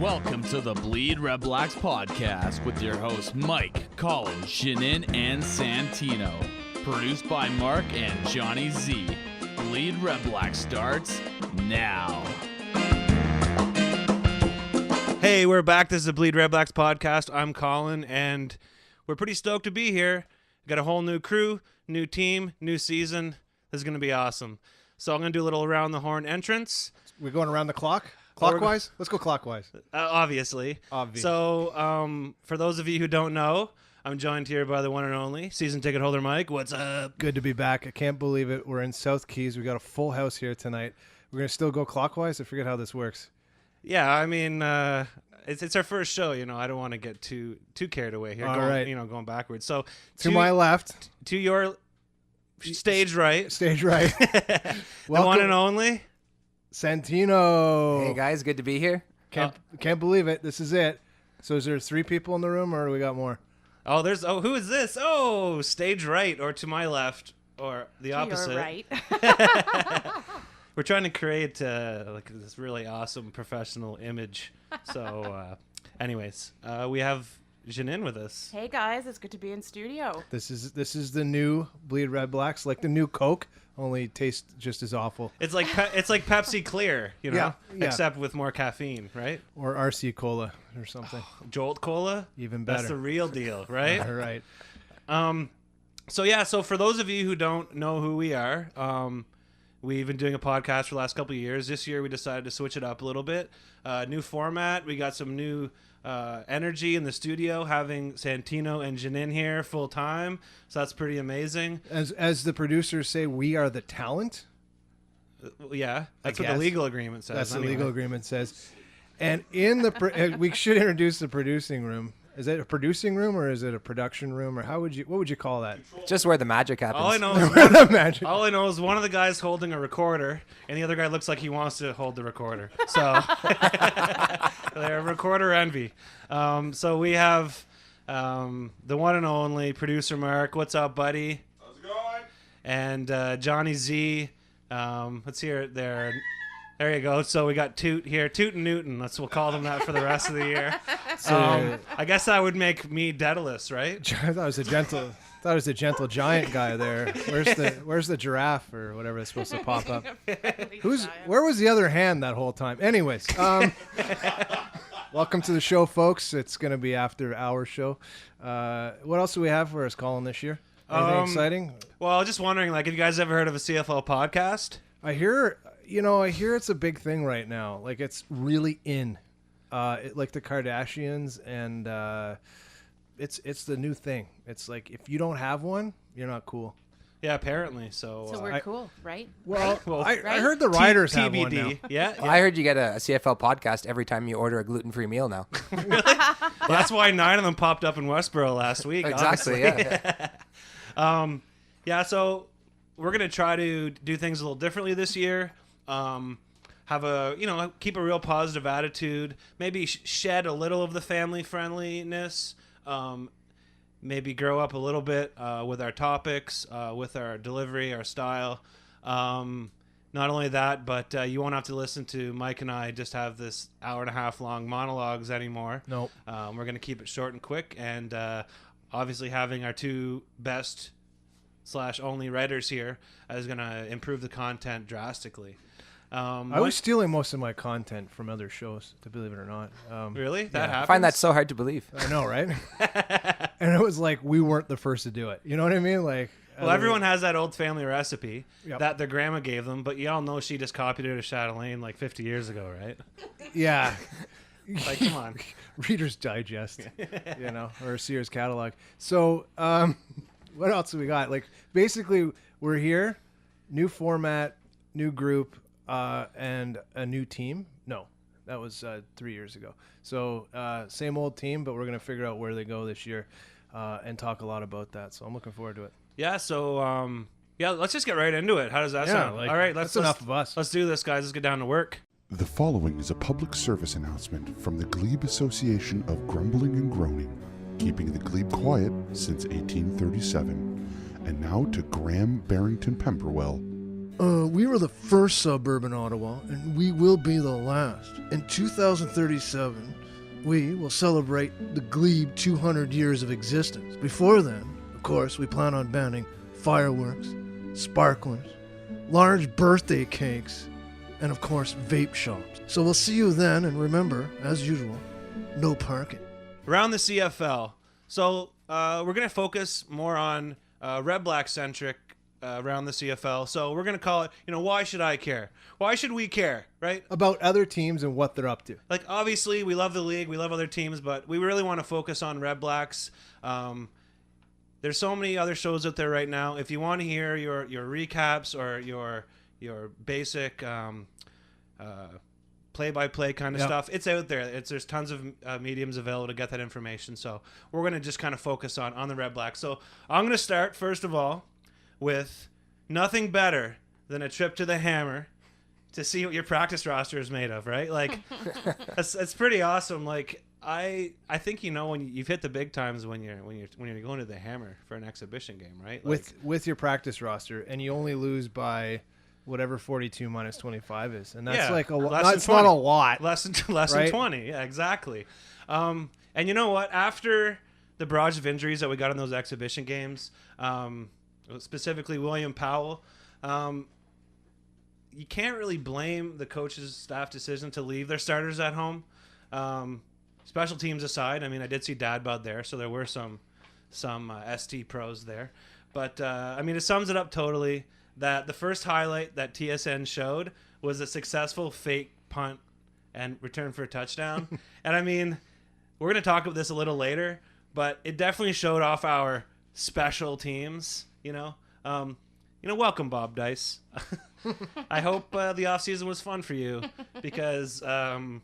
Welcome to the BleedRedBlacks podcast with your hosts Mike, Colin, Shinin, and Santino. Produced by Mark and Johnny Z. BleedRedBlacks starts now. Hey, we're back. This is the BleedRedBlacks podcast. I'm Colin, and we're pretty stoked to be here. Got a whole new crew, new team, new season. This is going to be awesome. So I'm going to do a little around the horn entrance. We're going around the clock? Clockwise? Let's go clockwise. Obviously. Obvious. So, for those of you who don't know, I'm joined here by the one and only season ticket holder Mike. What's up? Good to be back. I can't believe it. We're in South Keys. We got a full house here tonight. We're going to still go clockwise? I forget how this works. Yeah, I mean, it's our first show. You know, I don't want to get too carried away here. All right. Going backwards. So to my left. To your stage right. Stage right. The one and only Santino. Hey guys, good to be here. Can't believe it. This is it. So is there 3 people in the room, or do we got more? Who is this? Oh, stage right, or to my left, or the opposite. You're right. We're trying to create like this really awesome professional image. So, anyways, we have Janine with us. Hey guys, it's good to be in studio. This is the new BleedRedBlacks, like the new Coke, only tastes just as awful. It's like Pepsi Clear, you know, Yeah. except with more caffeine, right? Or RC Cola or something. Jolt Cola, Even better. That's the real deal, right? All right. So for those of you who don't know who we are, we've been doing a podcast for the last couple of years. This year we decided to switch it up a little bit. New format. We got some new energy in the studio, having Santino and Janine here full time. So that's pretty amazing. As the producers say, we are the talent. Yeah, that's what the legal agreement says. That's anyway. the legal agreement says. And in the we should introduce the producing room. Is it a producing room or is it a production room, or what would you call that? Just where the magic happens. All I know is one of the guys holding a recorder, and the other guy looks like he wants to hold the recorder. So they're recorder envy. So we have the one and only producer Mark. What's up, buddy? How's it going? And Johnny Z. Let's hear it there. There you go. So we got Toot here. Toot and Newton. We'll call them that for the rest of the year. So I guess that would make me Daedalus, right? I thought it was a gentle giant guy there. Where's the giraffe or whatever that's supposed to pop up? Where was the other hand that whole time? Anyways, welcome to the show, folks. It's gonna be after our show. What else do we have for us, Colin, this year? Anything exciting? Well, just wondering, have you guys ever heard of a CFL podcast? I hear it's a big thing right now. Like, it's really in, like the Kardashians, and it's the new thing. It's like, if you don't have one, you're not cool. Yeah, apparently. So we're cool, right? Well, Right? I heard the writers have one now. TBD. Yeah. I heard you get a CFL podcast every time you order a gluten-free meal now. Really? Well, that's why 9 of them popped up in Westboro last week. Exactly, honestly. Yeah. So we're gonna try to do things a little differently this year. Have keep a real positive attitude. Maybe shed a little of the family friendliness. Maybe grow up a little bit with our topics, with our delivery, our style. Not only that, but you won't have to listen to Mike and I just have this hour-and-a-half long monologues anymore. Nope. We're going to keep it short and quick, and obviously having our 2 best / only writers here is going to improve the content drasticity. I was stealing most of my content from other shows, to believe it or not. Really? That happens? I find that so hard to believe. I know, right? And it was like, we weren't the first to do it. You know what I mean? Like, well, everyone has that old family recipe Yep. that their grandma gave them, but y'all know she just copied it to Chatelaine like 50 years ago, right? Yeah. Like, come on. Reader's Digest, or Sears catalog. So, what else do we got? Like, basically, we're here, new format, new group, and a new team. No, that was 3 years ago. So, same old team, but we're going to figure out where they go this year and talk a lot about that. So I'm looking forward to it. Yeah, so, let's just get right into it. How does that sound? All right, that's enough of us. Let's do this, guys. Let's get down to work. The following is a public service announcement from the Glebe Association of Grumbling and Groaning, keeping the glebe quiet since 1837. And now to Graham Barrington Pemberwell. We were the first suburb in Ottawa, and we will be the last. In 2037, we will celebrate the Glebe 200 years of existence. Before then, of course, we plan on banning fireworks, sparklers, large birthday cakes, and of course, vape shops. So we'll see you then, and remember, as usual, no parking. Around the CFL. So we're going to focus more on Red Black centric around the CFL. So we're going to call it, why should I care? Why should we care, right? About other teams and what they're up to. Like, obviously, we love the league, we love other teams, but we really want to focus on Red Blacks. There's so many other shows out there right now. If you want to hear your recaps or your basic play-by-play kind of stuff, it's out there. There's tons of mediums available to get that information. So we're going to just kind of focus on the Red Blacks. So I'm going to start, first of all, with nothing better than a trip to the Hammer to see what your practice roster is made of, right? Like, that's pretty awesome. Like, I think when you've hit the big times when you're going to the Hammer for an exhibition game, right? Like, with your practice roster, and you only lose by whatever 42 minus 25 is, and that's like a lot. That's not a lot. Less than 20. Yeah, exactly. And you know what? After the barrage of injuries that we got in those exhibition games, specifically William Powell, you can't really blame the coach's staff decision to leave their starters at home. Special teams aside, I mean, I did see Dadbud there, so there were some ST pros there. But, I mean, it sums it up totally that the first highlight that TSN showed was a successful fake punt and return for a touchdown. And, I mean, we're going to talk about this a little later, but it definitely showed off our special teams, welcome, Bob Dice. I hope the offseason was fun for you because how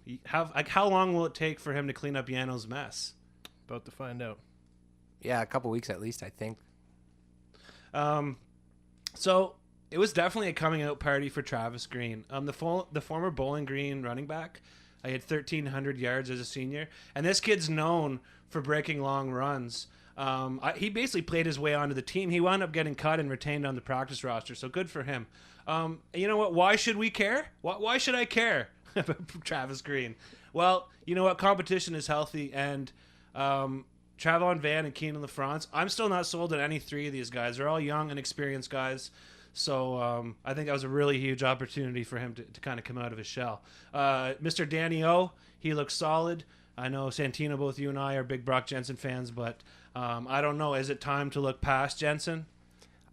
long will it take for him to clean up Yano's mess? About to find out. Yeah, a couple weeks at least, I think. So it was definitely a coming out party for Travis Green. The former Bowling Green running back. I had 1,300 yards as a senior, and this kid's known for breaking long runs. He basically played his way onto the team. He wound up getting cut and retained on the practice roster, so good for him. You know what? Why should we care? Why should I care about Travis Green? Well, you know what? Competition is healthy, and Travon Van and Keenan LaFrance, I'm still not sold on any three of these guys. They're all young and experienced guys. So I think that was a really huge opportunity for him to kind of come out of his shell. Mr. Danny O, he looks solid. I know, Santino, both you and I are big Brock Jensen fans, but I don't know. Is it time to look past Jensen?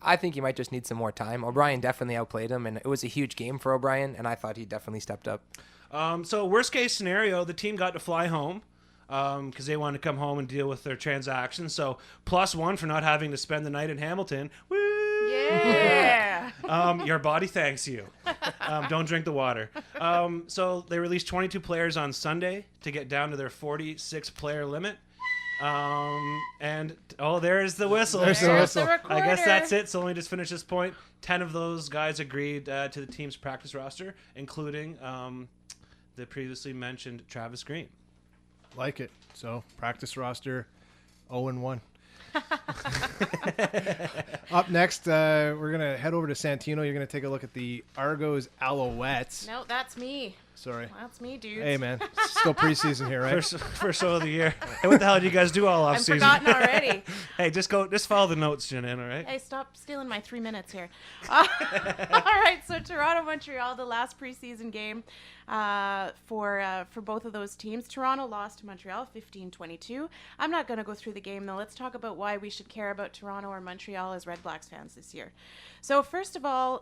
I think he might just need some more time. O'Brien definitely outplayed him, and it was a huge game for O'Brien, and I thought he definitely stepped up. So worst case scenario, the team got to fly home because they wanted to come home and deal with their transactions. So +1 for not having to spend the night in Hamilton. Woo! Yeah. Your body thanks you. Don't drink the water. So they released 22 players on Sunday to get down to their 46-player limit. And there's the whistle. There's the whistle. I guess that's it. So let me just finish this point. 10 of those guys agreed to the team's practice roster, including the previously mentioned Travis Green. Like it. So practice roster 0-1. Up next, we're going to head over to Santino. You're going to take a look at the Argos Alouettes. No, that's me. Sorry. That's me, dude. Hey, man. Still preseason here, right? First show of the year. Hey, what the hell did you guys do all off I'm season? forgotten already. Hey, just follow the notes, Janine, all right? Hey, stop stealing my 3 minutes here. All right, so Toronto-Montreal, the last preseason game for both of those teams. Toronto lost to Montreal 15-22. I'm not going to go through the game, though. Let's talk about why we should care about Toronto or Montreal as Red Blacks fans this year. So first of all,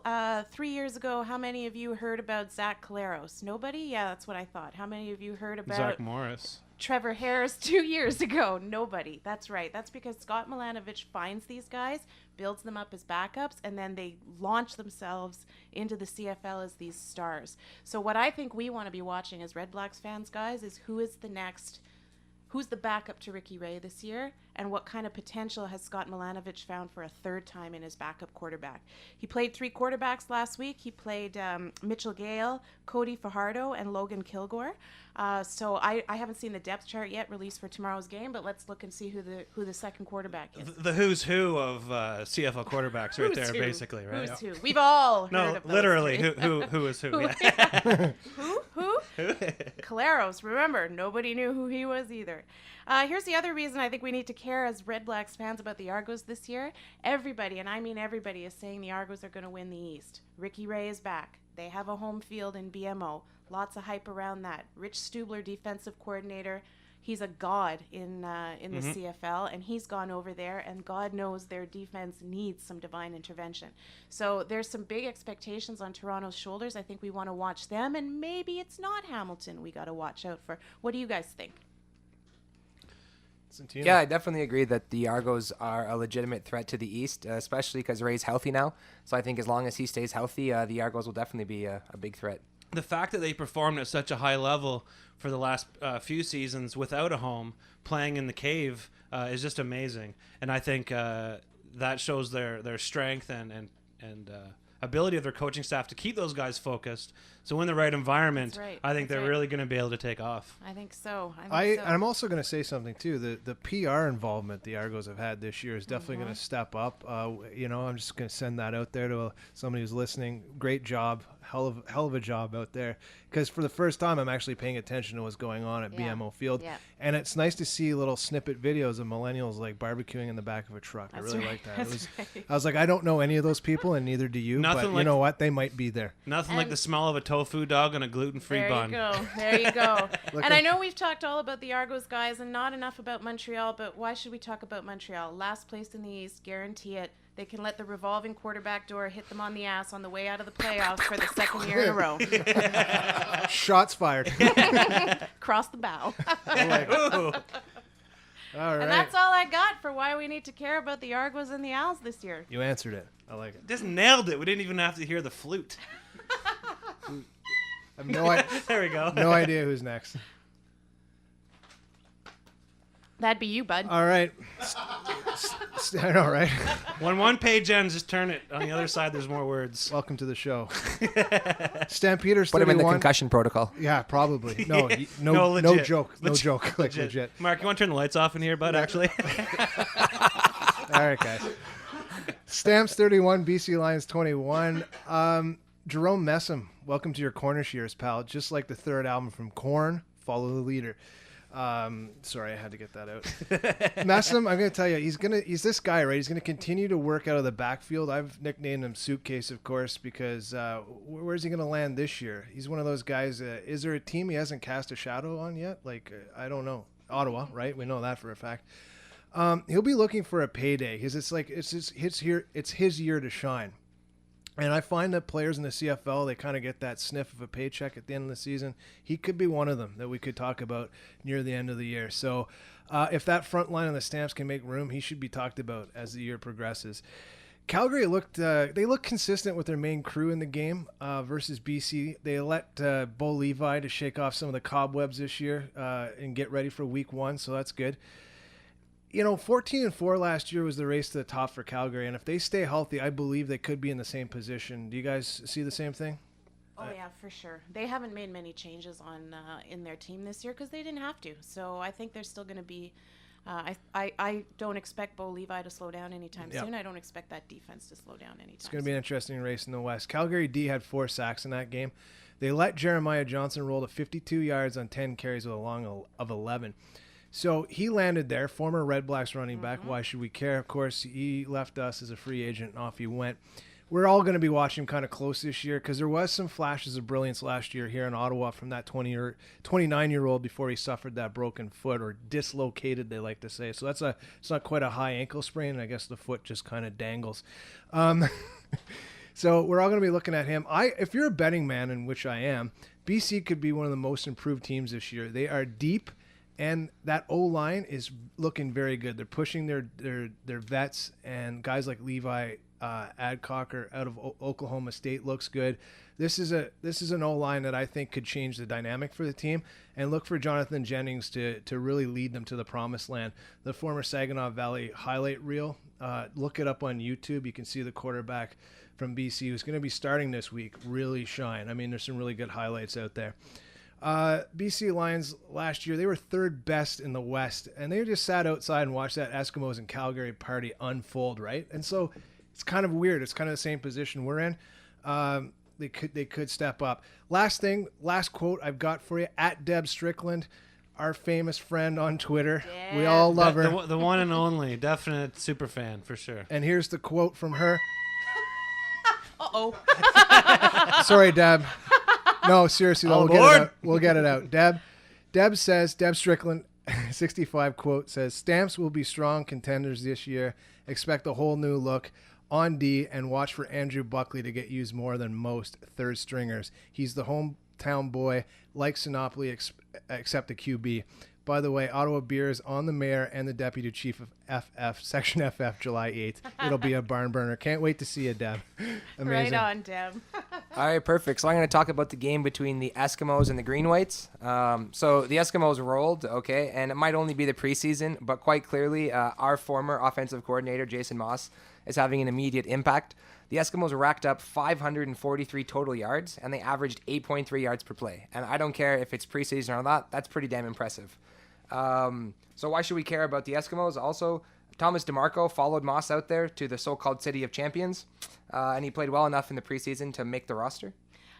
3 years ago, how many of you heard about Zach Collaros? Nobody? Yeah, that's what I thought. How many of you heard about Zach Morris? Trevor Harris 2 years ago? Nobody. That's right. That's because Scott Milanovich finds these guys, builds them up as backups, and then they launch themselves into the CFL as these stars. So what I think we want to be watching as Red Blacks fans, guys, is who is the next who's the backup to Ricky Ray this year, and what kind of potential has Scott Milanovic found for a third time in his backup quarterback. He played 3 quarterbacks last week. He played Mitchell Gale, Cody Fajardo, and Logan Kilgore. So I haven't seen the depth chart yet released for tomorrow's game, but let's look and see who the second quarterback is. The who's who of CFL quarterbacks right Who's there, who? basically, right? Who's who? We've all heard No, of those literally, three. who is who? Yeah. Who? Caleros. Remember, nobody knew who he was either. Here's the other reason I think we need to care as Red Blacks fans about the Argos this year. Everybody, and I mean everybody, is saying the Argos are going to win the East. Ricky Ray is back. They have a home field in BMO. Lots of hype around that. Rich Stubler, defensive coordinator. He's a god in the CFL, and he's gone over there, and God knows their defense needs some divine intervention. So there's some big expectations on Toronto's shoulders. I think we want to watch them, and maybe it's not Hamilton we got to watch out for. What do you guys think? Santino. Yeah, I definitely agree that the Argos are a legitimate threat to the East, especially because Ray's healthy now. So I think as long as he stays healthy, the Argos will definitely be a big threat. The fact that they performed at such a high level for the last few seasons without a home, playing in the cave, is just amazing. And I think that shows their strength and ability of their coaching staff to keep those guys focused. So in the right environment, That's right. I think That's they're right. really going to be able to take off. I think so. I'm also going to say something too. The PR involvement the Argos have had this year is definitely Mm-hmm. going to step up. I'm just going to send that out there to somebody who's listening. Great job, hell of a job out there. Because for the first time, I'm actually paying attention to what's going on at Yeah. BMO Field, Yeah. and it's nice to see little snippet videos of millennials like barbecuing in the back of a truck. I That's really right. like that. That's right. I was like, I don't know any of those people, and neither do you. Nothing but you like- know what? They might be there. Nothing like And- the smell of a tofu dog on a gluten-free There bun. you go. There you go. Look And I at- know we've talked all about the Argos guys and not enough about Montreal, but why should we talk about Montreal? Last place in the East, guarantee it. They can let the revolving quarterback door hit them on the ass on the way out of the playoffs for the second year in a row. Shots fired. Cross the bow. Ooh. All right. And that's all I got for why we need to care about the Argos and the Owls this year. You answered it. I like it. Just nailed it. We didn't even have to hear the flute. I have There we go. no idea who's next. That'd be you, bud. All right. I know, right? When one page ends, just turn it. On the other side, there's more words. Welcome to the show. Stampeders Put him in the 31. concussion protocol. Yeah, probably. No, No, no legit. joke. No Legit. joke. Like legit. Mark, you want to turn the lights off in here, bud, actually? All right, guys. Stamps 31, BC Lions 21. Jerome Messam, welcome to your Cornish years, pal. Just like the third album from Korn, Follow the Leader. Sorry, I had to get that out. Messam, I'm going to tell you, he's this guy, right? He's going to continue to work out of the backfield. I've nicknamed him Suitcase, of course, because where's he going to land this year? He's one of those guys. Is there a team he hasn't cast a shadow on yet? I don't know. Ottawa, right? We know that for a fact. He'll be looking for a payday because it's his year to shine. And I find that players in the CFL, they kind of get that sniff of a paycheck at the end of the season. He could be one of them that we could talk about near the end of the year. So if that front line of the Stamps can make room, he should be talked about as the year progresses. Calgary looked consistent with their main crew in the game versus BC. They let Bo Levi to shake off some of the cobwebs this year and get ready for week 1, so that's good. 14-4 last year was the race to the top for Calgary, and if they stay healthy, I believe they could be in the same position. Do you guys see the same thing? Oh yeah, for sure. They haven't made many changes on in their team this year because they didn't have to. So I think they're still going to be. I don't expect Bo Levi to slow down anytime Yep. soon. I don't expect that defense to slow down anytime. It's going to be an interesting race in the West. Calgary D had 4 sacks in that game. They let Jeremiah Johnson roll to 52 yards on 10 carries with a long of 11. So he landed there, former Red Blacks running back. Why should we care? Of course, he left us as a free agent and off he went. We're all going to be watching him kind of close this year because there was some flashes of brilliance last year here in Ottawa from that 29-year-old before he suffered that broken foot, or dislocated, they like to say. So it's not quite a high ankle sprain. And I guess the foot just kind of dangles. So we're all going to be looking at him. If you're a betting man, in which I am, BC could be one of the most improved teams this year. They are deep. And that O-line is looking very good. They're pushing their vets, and guys like Levi Adcock out of Oklahoma State looks good. this is an O-line that I think could change the dynamic for the team, and look for Jonathan Jennings to really lead them to the promised land. The former Saginaw Valley highlight reel, look it up on YouTube. You can see the quarterback from BC who's going to be starting this week really shine. I mean, there's some really good highlights out there. BC Lions last year, they were third best in the West, and they just sat outside and watched that Eskimos and Calgary party unfold, right? And so it's kind of weird. It's kind of the same position we're in. They could step up. Last quote I've got for you, at Deb Strickland, our famous friend on Twitter. Yeah. We all love her. The one and only, definite super fan for sure. And here's the quote from her. Uh-oh. Sorry, Deb. No, seriously, All we'll get it aboard. out. We'll get it out. Deb Strickland, 65 quote says, Stamps will be strong contenders this year. Expect a whole new look on D, and watch for Andrew Buckley to get used more than most third stringers. He's the hometown boy, like Sinopoli, except the QB. By the way, Ottawa Beers on the mayor and the deputy chief of FF, Section FF, July 8th. It'll be a barn burner. Can't wait to see you, Deb. Amazing. Right on, Deb. All right, perfect. So I'm going to talk about the game between the Eskimos and the Green Whites. So the Eskimos rolled, okay, and it might only be the preseason, but quite clearly our former offensive coordinator, Jason Moss, is having an immediate impact. The Eskimos racked up 543 total yards, and they averaged 8.3 yards per play. And I don't care if it's preseason or not, that's pretty damn impressive. So why should we care about the Eskimos? Also, Thomas DeMarco followed Moss out there to the so-called City of Champions, and he played well enough in the preseason to make the roster.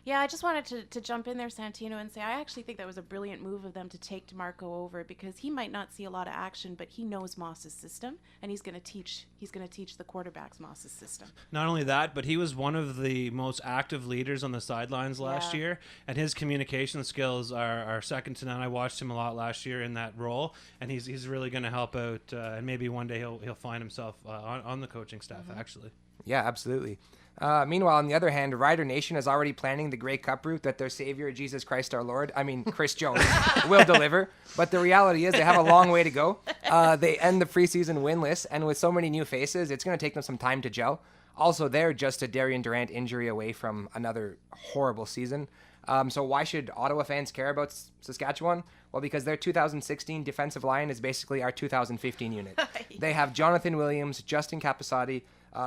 Yeah, I just wanted to jump in there, Santino, and say I actually think that was a brilliant move of them to take DeMarco over, because he might not see a lot of action, but he knows Moss's system, and he's going to teach the quarterbacks Moss's system. Not only that, but he was one of the most active leaders on the sidelines last year, and his communication skills are second to none. I watched him a lot last year in that role, and he's really going to help out, and maybe one day he'll find himself on the coaching staff, actually. Yeah, absolutely. Meanwhile, on the other hand, Rider Nation is already planning the Grey Cup route that their savior, Jesus Christ our Lord, Chris Jones, will deliver. But the reality is they have a long way to go. They end the preseason winless, and with so many new faces, it's going to take them some time to gel. Also, they're just a Darian Durant injury away from another horrible season. So why should Ottawa fans care about Saskatchewan? Well, because their 2016 defensive line is basically our 2015 unit. They have Jonathan Williams, Justin Capasati,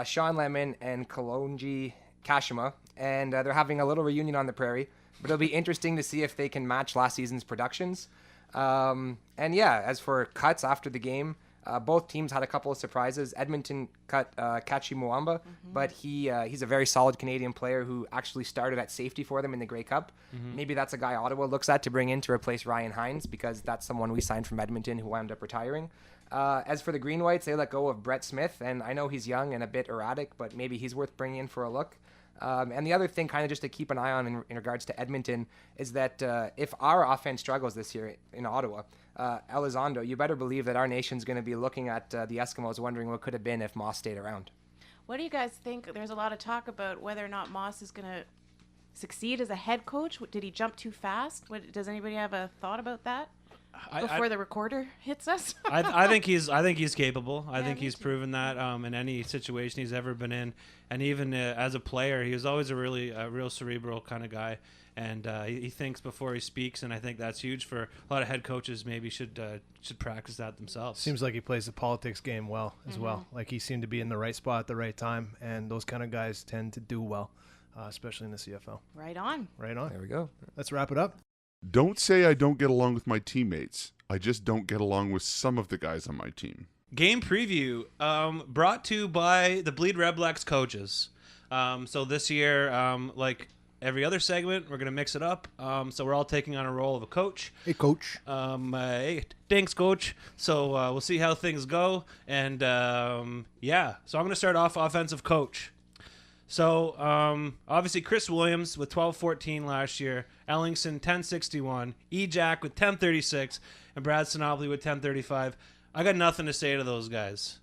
Sean Lemon, and Kalonji Kashima, and they're having a little reunion on the prairie. But it'll be interesting to see if they can match last season's productions. And yeah, as for cuts after the game, both teams had a couple of surprises. Edmonton cut Kachi Mwamba, but he's a very solid Canadian player who actually started at safety for them in the Grey Cup. Maybe that's a guy Ottawa looks at to bring in to replace Ryan Hines, because that's someone we signed from Edmonton who wound up retiring. As for the Green Whites, they let go of Brett Smith, and I know he's young and a bit erratic, but maybe he's worth bringing in for a look. And the other thing kind of just to keep an eye on in regards to Edmonton is that if our offense struggles this year in Ottawa, Elizondo, you better believe that our nation's going to be looking at the Eskimos wondering what could have been if Moss stayed around. What do you guys think? There's a lot of talk about whether or not Moss is going to succeed as a head coach. Did he jump too fast? Does anybody have a thought about that before the recorder hits us? I think he's capable. I think me he's too. proven that in any situation he's ever been in, and even as a player, he was always a real cerebral kind of guy, and he thinks before he speaks, and I think that's huge for a lot of head coaches. Maybe should practice that themselves. Seems like he plays the politics game well as well. Like he seemed to be in the right spot at the right time, and those kind of guys tend to do well, especially in the CFL. Right on. Right on. There we go. Let's wrap it up. Don't say I don't get along with my teammates. I just don't get along with some of the guys on my team. Game preview brought to you by the BleedRedBlacks coaches. So this year, like every other segment, we're going to mix it up. So we're all taking on a role of a coach. Hey, coach. Hey, thanks, coach. So we'll see how things go. And yeah, so I'm going to start off offensive coach. So obviously Chris Williams with 12-14 last year, Ellingson 10-61, Jack with 10-36, and Brad Sinopoli with 10-35. I got nothing to say to those guys.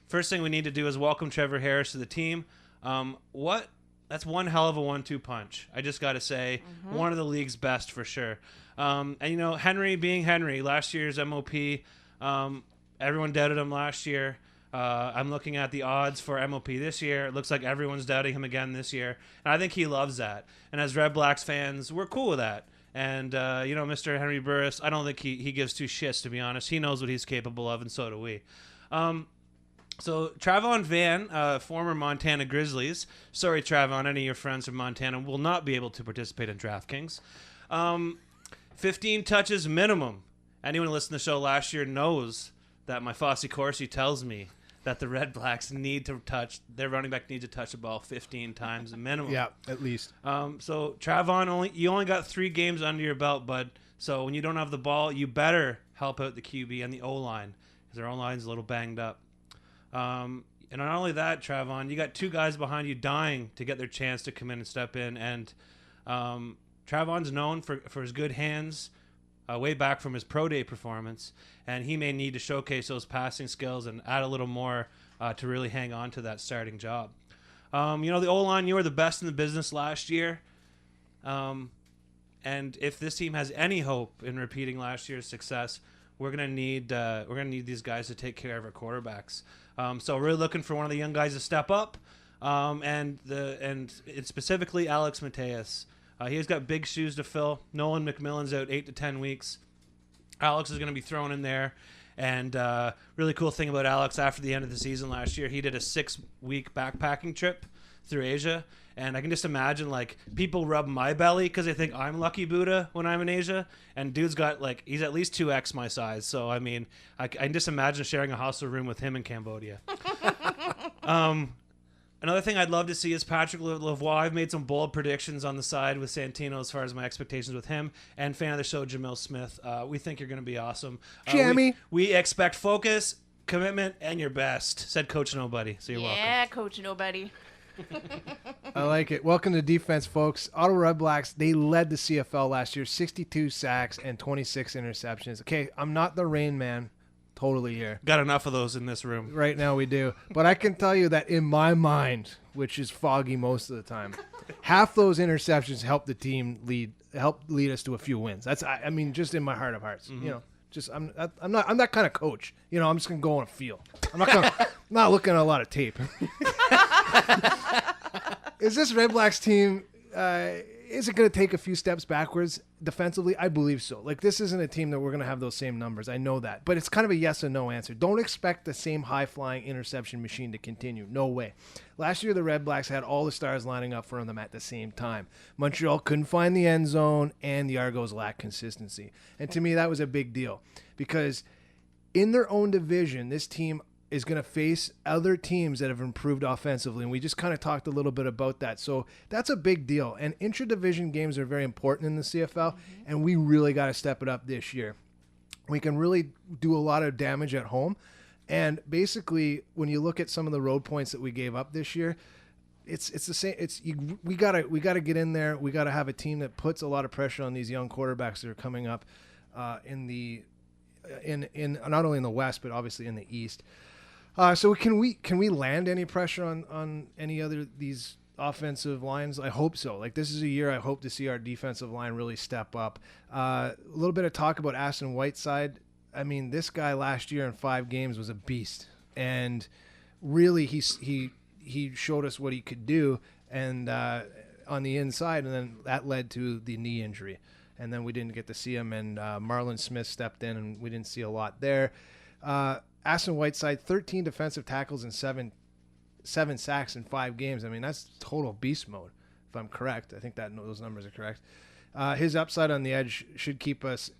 First thing we need to do is welcome Trevor Harris to the team. That's one hell of a 1-2 punch. I just got to say, one of the league's best for sure. And you know, Henry being Henry, last year's MOP, everyone doubted him last year. I'm looking at the odds for MOP this year. It looks like everyone's doubting him again this year. And I think he loves that. And as Red Blacks fans, we're cool with that. And, Mr. Henry Burris, I don't think he gives two shits, to be honest. He knows what he's capable of, and so do we. So Travon Van, former Montana Grizzlies. Sorry, Travon, any of your friends from Montana will not be able to participate in DraftKings. 15 touches minimum. Anyone who listened to the show last year knows that my Fossey Corsi tells me that the Red Blacks their running back needs to touch the ball 15 times minimum. Yeah, at least. So Travon, you only got 3 games under your belt, bud. So when you don't have the ball, you better help out the QB and the O-line, because their O-line's a little banged up. And not only that, Travon, you got 2 guys behind you dying to get their chance to come in and step in. And Travon's known for his good hands way back from his pro day performance, and he may need to showcase those passing skills and add a little more to really hang on to that starting job. The O-line, you were the best in the business last year. And if this team has any hope in repeating last year's success, we're gonna need these guys to take care of our quarterbacks. So really looking for one of the young guys to step up, and it's specifically Alex Mateus. He's got big shoes to fill. Nolan McMillan's out 8 to 10 weeks. Alex is going to be thrown in there. And really cool thing about Alex, after the end of the season last year, he did a 6-week backpacking trip through Asia. And I can just imagine, like, people rub my belly because they think I'm Lucky Buddha when I'm in Asia. And dude's got, like, he's at least 2x my size. So, I mean, I can just imagine sharing a hostel room with him in Cambodia. Another thing I'd love to see is Patrick Lavoie. I've made some bold predictions on the side with Santino as far as my expectations with him. And fan of the show, Jamil Smith. We think you're going to I awesome. Jamie. We expect focus, commitment, and your best, said Coach Nobody. So you're welcome. Yeah, Coach Nobody. I like it. Welcome to defense, folks. Ottawa Red Blacks, they led the CFL last year, 62 sacks and 26 interceptions. Okay, I'm not the Rain Man. Totally here. Got enough of those in this room. Right now we do. But I can tell you that in my mind, which is foggy most of the time, half those interceptions help the team lead us to a few wins. That's I mean, just in my heart of hearts. Mm-hmm. I'm that kind of coach. I'm just gonna go on a feel. I'm not looking at a lot of tape. Is this Red Blacks team is it going to take a few steps backwards defensively? I believe so. Like, this isn't a team that we're going to have those same numbers. I know that. But it's kind of a yes and no answer. Don't expect the same high-flying interception machine to continue. No way. Last year, the Red Blacks had all the stars lining up for them at the same time. Montreal couldn't find the end zone, and the Argos lacked consistency. And to me, that was a big deal. Because in their own division, this team is going to face other teams that have improved offensively, and we just kind of talked a little bit about that. So that's a big deal, and intra-division games are very important in the CFL, and we really got to step it up this year. We can really do a lot of damage at home, and basically, when you look at some of the road points that we gave up this year, it's the same. We gotta get in there. We gotta have a team that puts a lot of pressure on these young quarterbacks that are coming up in not only in the West but obviously in the East. So can we land any pressure on any other these offensive lines? I hope so. Like, this is a year I hope to see our defensive line really step up. A little bit of talk about Aston Whiteside. I mean, this guy last year in 5 games was a beast, and really he showed us what he could do, and on the inside, and then that led to the knee injury, and then we didn't get to see him. And Marlon Smith stepped in, and we didn't see a lot there. Aston Whiteside, 13 defensive tackles and seven sacks in 5 games. I mean, that's total beast mode, if I'm correct. I think those numbers are correct. His upside on the edge should keep us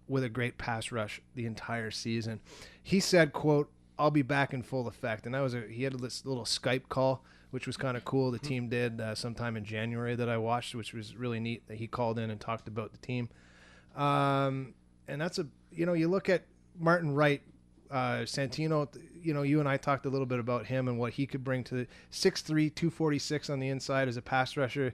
with a great pass rush the entire season. He said, quote, "I'll be back in full effect." And he had this little Skype call, which was kind of cool. The team did sometime in January that I watched, which was really neat that he called in and talked about the team. And that's you look at Martin Wright, Santino, you and I talked a little bit about him and what he could bring to the 6'3", 246 on the inside as a pass rusher.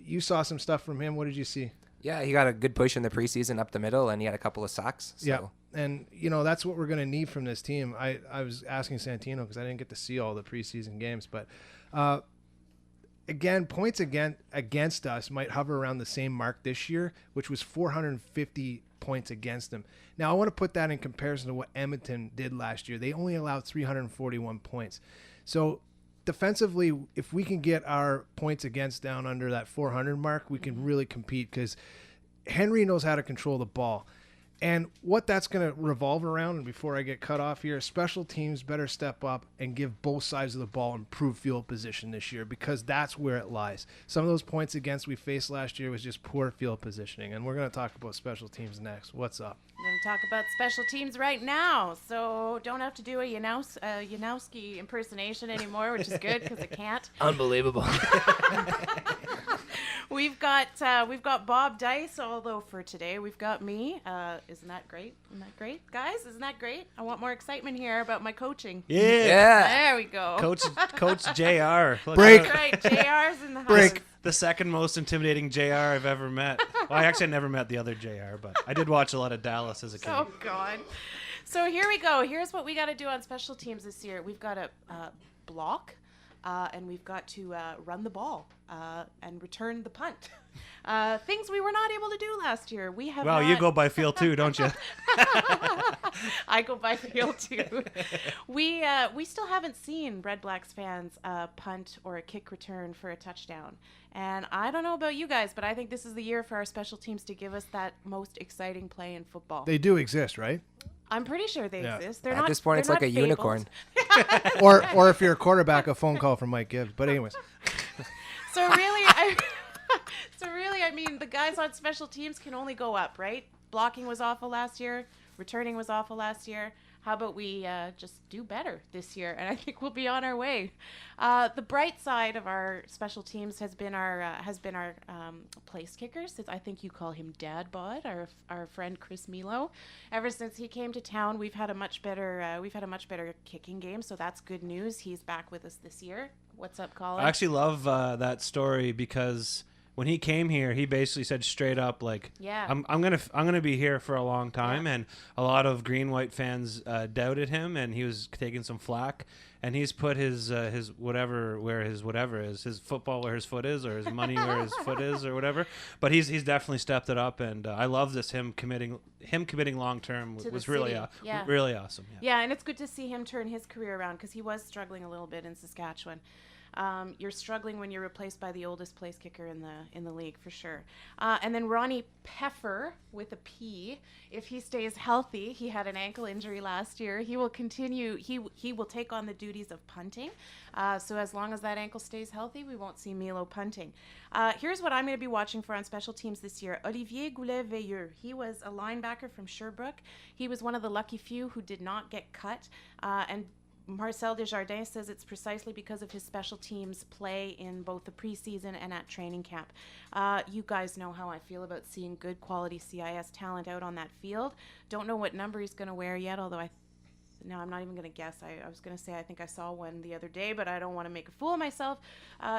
You saw some stuff from him. What did you see? Yeah, he got a good push in the preseason up the middle, and he had a couple of sacks. So. Yeah, and that's what we're going to need from this team. I was asking Santino because I didn't get to see all the preseason games, but again, points against us might hover around the same mark this year, which was 450 points against them. Now, I want to put that in comparison to what Edmonton did last year. They only allowed 341 points. So defensively, if we can get our points against down under that 400 mark, we can really compete because Henry knows how to control the ball. And what that's going to revolve around, and before I get cut off here, special teams better step up and give both sides of the ball improved field position this year because that's where it lies. Some of those points against we faced last year was just poor field positioning, and we're going to talk about special teams next. What's up? We're going to talk about special teams right now, so don't have to do a Janowski impersonation anymore, which is good because I can't. Unbelievable. We've got Bob Dice, although for today we've got me. Isn't that great? Isn't that great, guys? Isn't that great? I want more excitement here about my coaching. Yeah. There we go. Coach JR. Break. That's right. JR's in the house. Break. The second most intimidating JR I've ever met. Well, I never met the other JR, but I did watch a lot of Dallas as a kid. Oh, God. So here we go. Here's what we got to do on special teams this year. We've got to block, and we've got to run the ball and return the punt. Things we were not able to do last year. We have. Wow, you go by feel too, don't you? I go by feel too. We still haven't seen Red Blacks fans punt or a kick return for a touchdown. And I don't know about you guys, but I think this is the year for our special teams to give us that most exciting play in football. They do exist, right? I'm pretty sure they exist. They're At not, this point, it's they're like a not fabled. unicorn. Or if you're a quarterback, a phone call from Mike Gibbs. But anyways. So really, I mean, the guys on special teams can only go up, right? Blocking was awful last year. Returning was awful last year. How about we just do better this year? And I think we'll be on our way. The bright side of our special teams has been our place kickers. I think you call him Dad Bod, our friend Chris Milo. Ever since he came to town, we've had a much better kicking game. So that's good news. He's back with us this year. What's up, Colin? I actually love that story because when he came here, he basically said straight up, like, Yeah. I'm gonna be here for a long time, and a lot of green white fans doubted him, and he was taking some flack, and he's put his whatever where his whatever is, his football where his foot is, or his money where his foot is, or whatever. But he's definitely stepped it up, and I love this him committing long term To was the really city. Yeah. really awesome. Yeah, and it's good to see him turn his career around because he was struggling a little bit in Saskatchewan. You're struggling when you're replaced by the oldest place kicker in the league, for sure. And then Ronnie Peffer with a P. If he stays healthy, he had an ankle injury last year. He will continue. He will take on the duties of punting. So as long as that ankle stays healthy, we won't see Milo punting. Here's what I'm going to be watching for on special teams this year. Olivier Goulet-Veilleux. He was a linebacker from Sherbrooke. He was one of the lucky few who did not get cut. And Marcel Desjardins says it's precisely because of his special teams play in both the preseason and at training camp. You guys know how I feel about seeing good quality CIS talent out on that field. Don't know what number he's going to wear yet, although I'm not even going to guess. I was going to say I think I saw one the other day, but I don't want to make a fool of myself.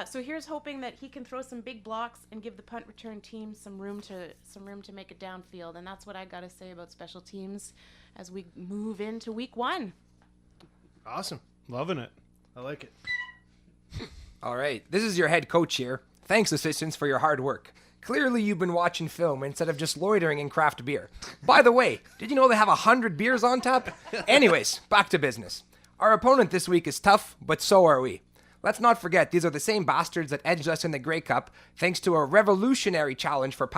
So here's hoping that he can throw some big blocks and give the punt return team some room to make it downfield. And that's what I got to say about special teams as we move into week 1. Awesome. Loving it. I like it. All right, this is your head coach here. Thanks, assistants, for your hard work. Clearly, you've been watching film instead of just loitering in craft beer. By the way, did you know they have 100 beers on tap? Anyways, back to business. Our opponent this week is tough, but so are we. Let's not forget, these are the same bastards that edged us in the Grey Cup thanks to a revolutionary challenge for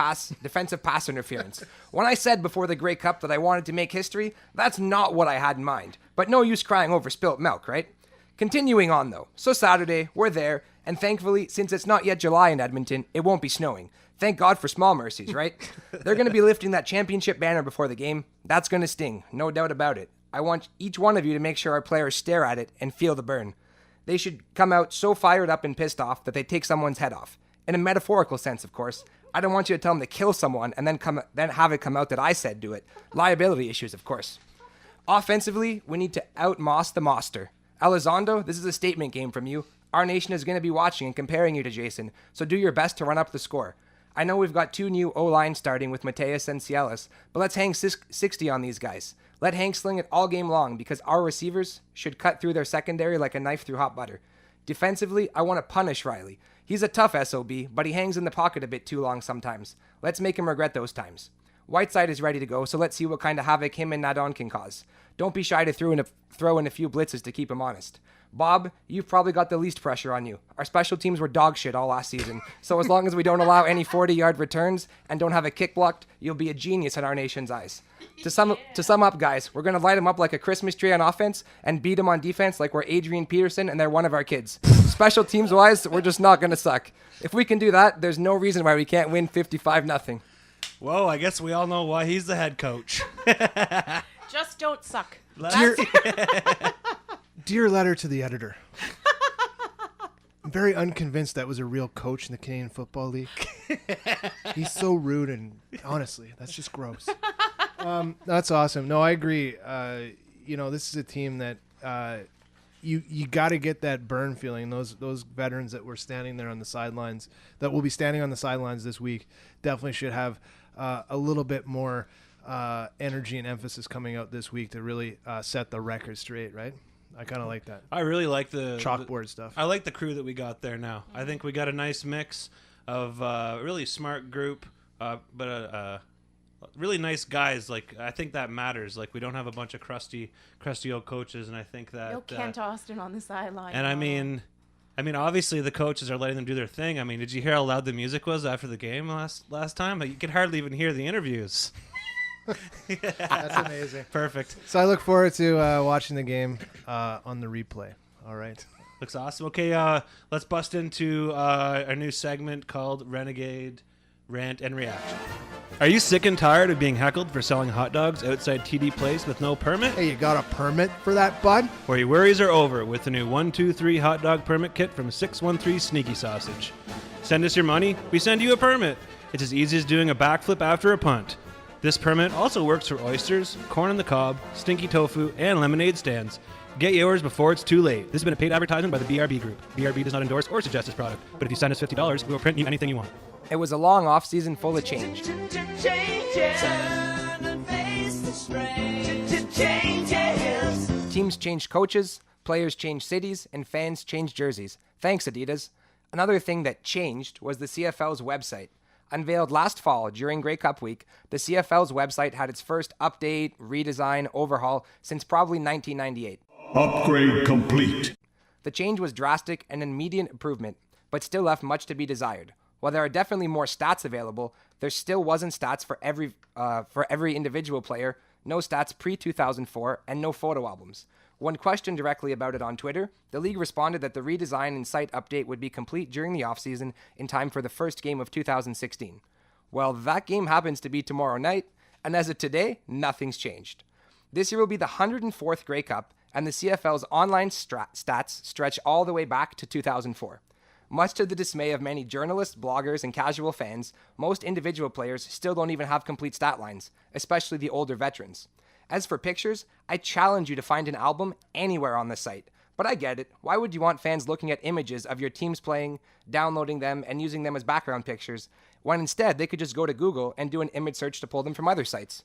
defensive pass interference. When I said before the Grey Cup that I wanted to make history, that's not what I had in mind. But no use crying over spilt milk, right? Continuing on though. So Saturday, we're there, and thankfully, since it's not yet July in Edmonton, it won't be snowing. Thank God for small mercies, right? They're going to be lifting that championship banner before the game. That's going to sting, no doubt about it. I want each one of you to make sure our players stare at it and feel the burn. They should come out so fired up and pissed off that they take someone's head off. In a metaphorical sense, of course. I don't want you to tell them to kill someone and then have it come out that I said do it. Liability issues, of course. Offensively, we need to out-moss the monster. Elizondo, this is a statement game from you. Our nation is going to be watching and comparing you to Jason, so do your best to run up the score. I know we've got 2 new O-lines starting with Mateus and Cielis, but let's hang 60 on these guys. Let Hank sling it all game long because our receivers should cut through their secondary like a knife through hot butter. Defensively, I want to punish Riley. He's a tough SOB, but he hangs in the pocket a bit too long sometimes. Let's make him regret those times. Whiteside is ready to go, so let's see what kind of havoc him and Nadon can cause. Don't be shy to throw in a few blitzes to keep him honest. Bob, you've probably got the least pressure on you. Our special teams were dog shit all last season, so as long as we don't allow any 40-yard returns and don't have a kick blocked, you'll be a genius in our nation's eyes. To sum up, guys, we're going to light them up like a Christmas tree on offense and beat them on defense like we're Adrian Peterson and they're one of our kids. Special teams-wise, we're just not going to suck. If we can do that, there's no reason why we can't win 55-0. Whoa, I guess we all know why he's the head coach. Just don't suck. Dear letter to the editor. I'm very unconvinced that was a real coach in the Canadian Football League. He's so rude, and honestly, that's just gross. That's awesome. No, I agree. This is a team that you got to get that burn feeling. Those veterans that were standing there on the sidelines, that will be standing on the sidelines this week, definitely should have a little bit more energy and emphasis coming out this week to really set the record straight, right? I kind of like that. I really like the chalkboard stuff. I like the crew that we got there now. I think we got a nice mix of really smart group, but really nice guys. Like, I think that matters. Like, we don't have a bunch of crusty old coaches, and I think that No Kent Austin on the sideline. And I mean, obviously the coaches are letting them do their thing. I mean, did you hear how loud the music was after the game last time? Like, you could hardly even hear the interviews. That's amazing. Perfect. So I look forward to watching the game on the replay. All right. Looks awesome. Okay, let's bust into our new segment called Renegade Rant and Reaction. Are you sick and tired of being heckled for selling hot dogs outside TD Place with no permit? Hey, you got a permit for that, bud? Or your worries are over with the new 123 hot dog permit kit from 613 Sneaky Sausage. Send us your money, we send you a permit. It's as easy as doing a backflip after a punt. This permit also works for oysters, corn on the cob, stinky tofu, and lemonade stands. Get yours before it's too late. This has been a paid advertisement by the BRB Group. BRB does not endorse or suggest this product, but if you send us $50, we will print you anything you want. It was a long off-season full of change. Teams changed coaches, players changed cities, and fans changed jerseys. Thanks, Adidas. Another thing that changed was the CFL's website. Unveiled last fall during Grey Cup week, the CFL's website had its first update, redesign, overhaul since probably 1998. Upgrade complete. The change was drastic and an immediate improvement, but still left much to be desired. While there are definitely more stats available, there still wasn't stats for every individual player, no stats pre-2004, and no photo albums. When questioned directly about it on Twitter, the league responded that the redesign and site update would be complete during the offseason in time for the first game of 2016. Well, that game happens to be tomorrow night, and as of today, nothing's changed. This year will be the 104th Grey Cup, and the CFL's online stats stretch all the way back to 2004. Much to the dismay of many journalists, bloggers, and casual fans, most individual players still don't even have complete stat lines, especially the older veterans. As for pictures, I challenge you to find an album anywhere on the site. But I get it. Why would you want fans looking at images of your teams playing, downloading them, and using them as background pictures, when instead they could just go to Google and do an image search to pull them from other sites?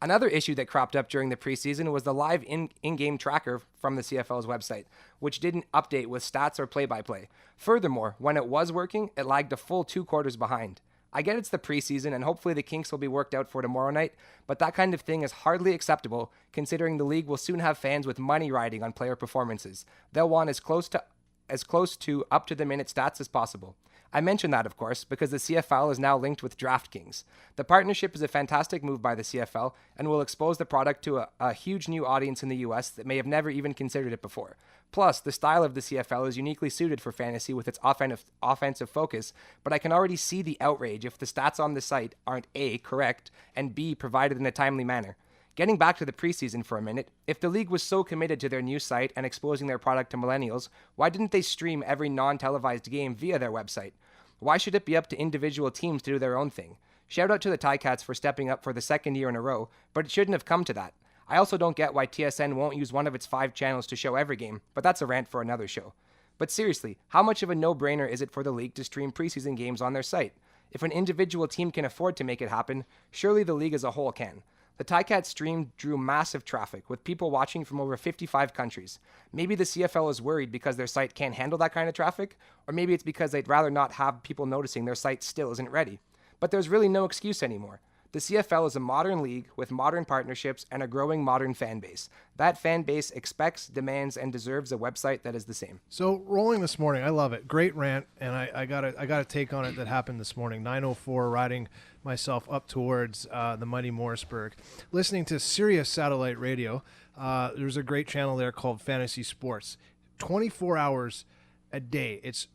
Another issue that cropped up during the preseason was the live in-game tracker from the CFL's website, which didn't update with stats or play-by-play. Furthermore, when it was working, it lagged a full 2 quarters behind. I get it's the preseason and hopefully the kinks will be worked out for tomorrow night, but that kind of thing is hardly acceptable considering the league will soon have fans with money riding on player performances. They'll want as close to up-to-the-minute stats as possible. I mention that, of course, because the CFL is now linked with DraftKings. The partnership is a fantastic move by the CFL and will expose the product to a huge new audience in the US that may have never even considered it before. Plus, the style of the CFL is uniquely suited for fantasy with its offensive focus, but I can already see the outrage if the stats on the site aren't A, correct, and B, provided in a timely manner. Getting back to the preseason for a minute, if the league was so committed to their new site and exposing their product to millennials, why didn't they stream every non-televised game via their website? Why should it be up to individual teams to do their own thing? Shout out to the Ticats for stepping up for the second year in a row, but it shouldn't have come to that. I also don't get why TSN won't use one of its 5 channels to show every game, but that's a rant for another show. But seriously, how much of a no-brainer is it for the league to stream preseason games on their site? If an individual team can afford to make it happen, surely the league as a whole can. The Ticats stream drew massive traffic, with people watching from over 55 countries. Maybe the CFL is worried because their site can't handle that kind of traffic, or maybe it's because they'd rather not have people noticing their site still isn't ready. But there's really no excuse anymore. The CFL is a modern league with modern partnerships and a growing modern fan base. That fan base expects, demands, and deserves a website that is the same. So rolling this morning, I love it. Great rant, and I got a take on it that happened this morning. 9:04, riding myself up towards the mighty Morrisburg, listening to Sirius Satellite Radio. There's a great channel there called Fantasy Sports. 24 hours a day. It's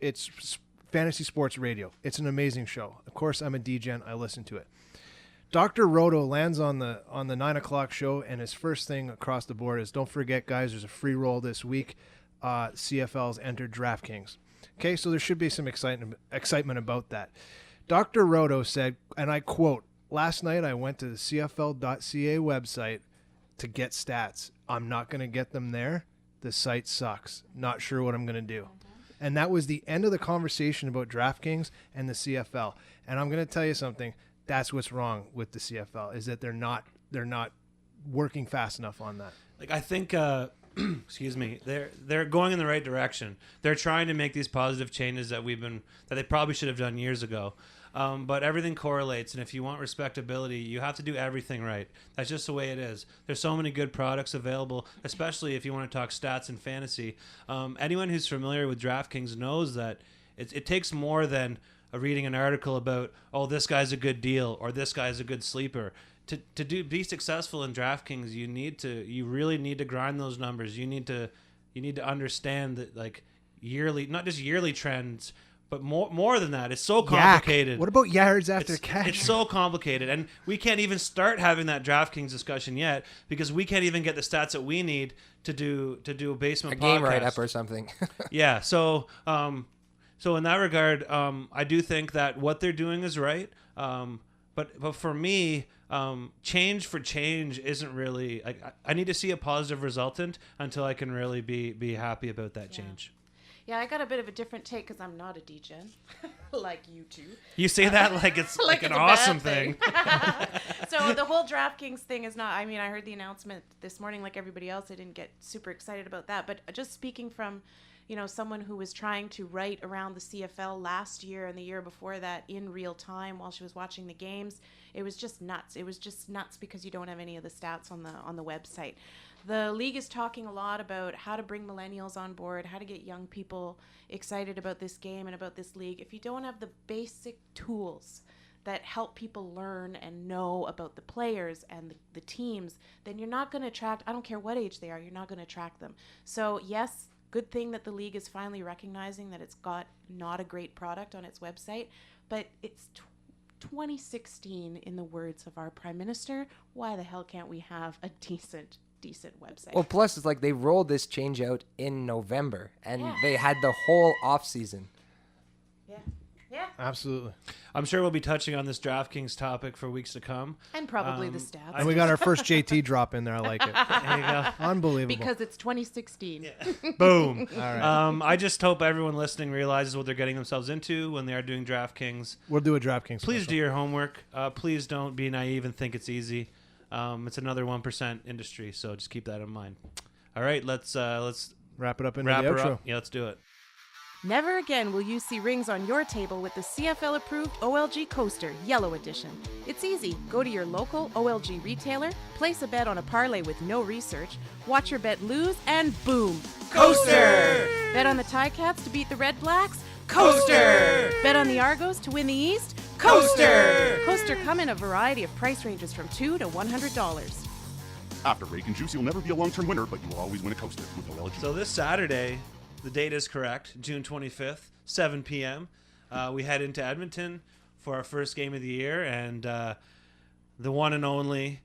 fantasy sports radio. It's an amazing show. Of course, I'm a DGen. I listen to it. Dr. Roto lands on the 9 o'clock show, and his first thing across the board is, don't forget, guys, there's a free roll this week. CFL's entered DraftKings. Okay, so there should be some excitement about that. Dr. Roto said, and I quote, "Last night I went to the CFL.ca website to get stats. I'm not going to get them there. The site sucks. Not sure what I'm going to do." And that was the end of the conversation about DraftKings and the CFL. And I'm going to tell you something. That's what's wrong with the CFL, is that they're not working fast enough on that. Like, I think, excuse me, they're going in the right direction. They're trying to make these positive changes that they probably should have done years ago. But everything correlates, and if you want respectability, you have to do everything right. That's just the way it is. There's so many good products available, especially if you want to talk stats and fantasy. Anyone who's familiar with DraftKings knows that it takes more than reading an article about, oh, this guy's a good deal or this guy's a good sleeper. To be successful in DraftKings, you really need to grind those numbers. You need to understand that, like, yearly, not just yearly trends, but more than that. It's so complicated. What about yards after catch? It's so complicated, and we can't even start having that DraftKings discussion yet because we can't even get the stats that we need to do a basement A game podcast. write-up or something. Yeah. So in that regard, I do think that what they're doing is right. But for me, change for change isn't really. I need to see a positive resultant until I can really be happy about that change. Yeah, I got a bit of a different take because I'm not a DGen, like you two. You say that like it's like an it's a awesome bad thing. So the whole DraftKings thing is not, I mean, I heard the announcement this morning like everybody else. I didn't get super excited about that. But just speaking from, someone who was trying to write around the CFL last year and the year before that in real time while she was watching the games, it was just nuts. It was just nuts because you don't have any of the stats on the website. The league is talking a lot about how to bring millennials on board, how to get young people excited about this game and about this league. If you don't have the basic tools that help people learn and know about the players and the teams, then you're not going to attract, I don't care what age they are, you're not going to attract them. So yes, good thing that the league is finally recognizing that it's got not a great product on its website, but it's 2016 in the words of our Prime Minister. Why the hell can't we have a decent website? Well, plus it's like they rolled this change out in November, and they had the whole off season. Yeah. Absolutely. I'm sure we'll be touching on this DraftKings topic for weeks to come. And probably the stats. And we got our first JT drop in there. I like it. There you go. Unbelievable. Because it's 2016. Yeah. Boom. All right. I just hope everyone listening realizes what they're getting themselves into when they are doing DraftKings. We'll do a DraftKings Please special. do your homework. Please don't be naive and think it's easy. It's another 1% industry, so just keep that in mind. All right, let's Wrap it up into wrap the her outro. up. Yeah, let's do it. Never again will you see rings on your table with the CFL-approved OLG Coaster Yellow Edition. It's easy. Go to your local OLG retailer, place a bet on a parlay with no research, watch your bet lose, and boom! Coaster! Bet on the Ticats to beat the Red Blacks? Coaster! Bet on the Argos to win the East? Coaster! Coaster come in a variety of price ranges from $2 to $100. After Rake and Juice, you'll never be a long-term winner, but you will always win a coaster with OLG. So this Saturday, the date is correct, June 25th, 7 p.m. We head into Edmonton for our first game of the year, and the one and only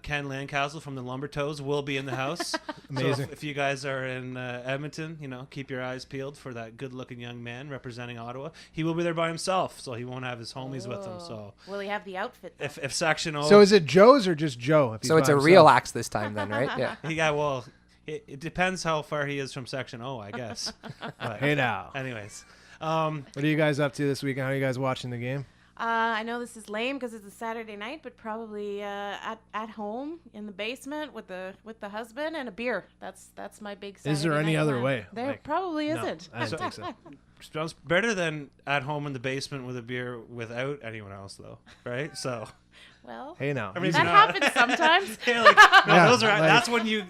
Ken Landcastle from the Lumbertoes will be in the house. Amazing. So if you guys are in Edmonton, keep your eyes peeled for that good-looking young man representing Ottawa. He will be there by himself, so he won't have his homies with him. So Will he have the outfit? Though? if Section O, So is it Joe's or just Joe? If he's So it's by a himself? real axe this time then, right? Yeah. yeah, well, it depends how far he is from Section O, I guess. But Hey now. anyways, What are you guys up to this weekend? How are you guys watching the game? I know this is lame because it's a Saturday night, but probably at home in the basement with the husband and a beer. That's my big Saturday Is there any night other plan. way? There Like, probably no, isn't. I don't think so. sounds better than at home in the basement with a beer without anyone else, though, right? So Well, Hey now. Everybody's that happens sometimes. Yeah, like, no, Yeah, those are like-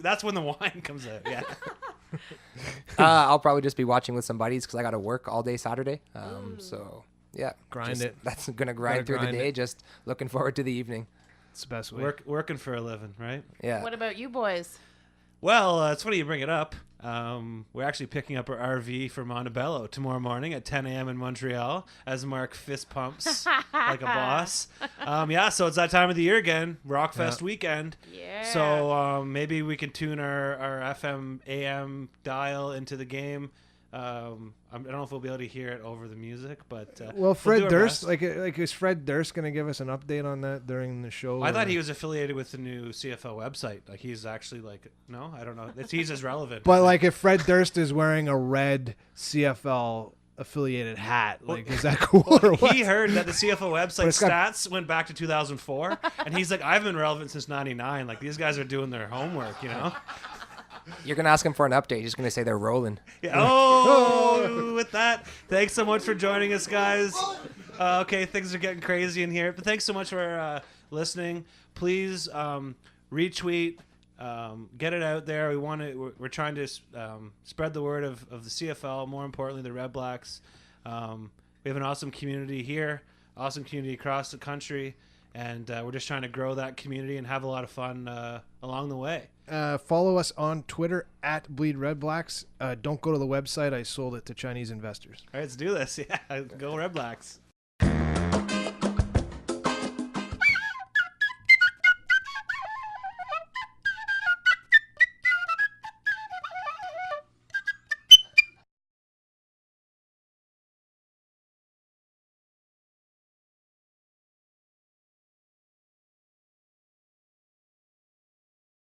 that's when the wine comes out. Yeah. I'll probably just be watching with some buddies because I got to work all day Saturday. So yeah, Grind just- it. That's gonna grind Gotta through grind the day. it. Just looking forward to the evening. It's the best way. Working for a living, right? Yeah. What about you boys? Well, it's funny you bring it up. We're actually picking up our RV for Montebello tomorrow morning at 10 a.m. in Montreal as Mark fist pumps like a boss. So it's that time of the year again, Rockfest weekend. Yeah. So maybe we can tune our FM AM dial into the game. I don't know if we'll be able to hear it over the music, but Well, we'll Fred do our Durst, best. is Fred Durst going to give us an update on that during the show? I or- thought he was affiliated with the new CFL website. Like he's actually no, I don't know. He's as relevant. But like, if Fred Durst is wearing a red CFL affiliated hat, like, is that cool or what? He heard that the CFO website it's got- stats went back to 2004, and he's like, I've been relevant since '99. Like these guys are doing their homework, you know. You're gonna ask him for an update. He's gonna say they're rolling. Yeah. Oh, with that, thanks so much for joining us, guys. Okay, things are getting crazy in here, but thanks so much for listening. Please retweet, get it out there. We're trying to spread the word of the CFL. More importantly, the Red Blacks. We have an awesome community here, awesome community across the country, and we're just trying to grow that community and have a lot of fun along the way. Follow us on Twitter at BleedRedBlacks. Don't go to the website. I sold it to Chinese investors. All right, let's do this. Yeah, go Red Blacks.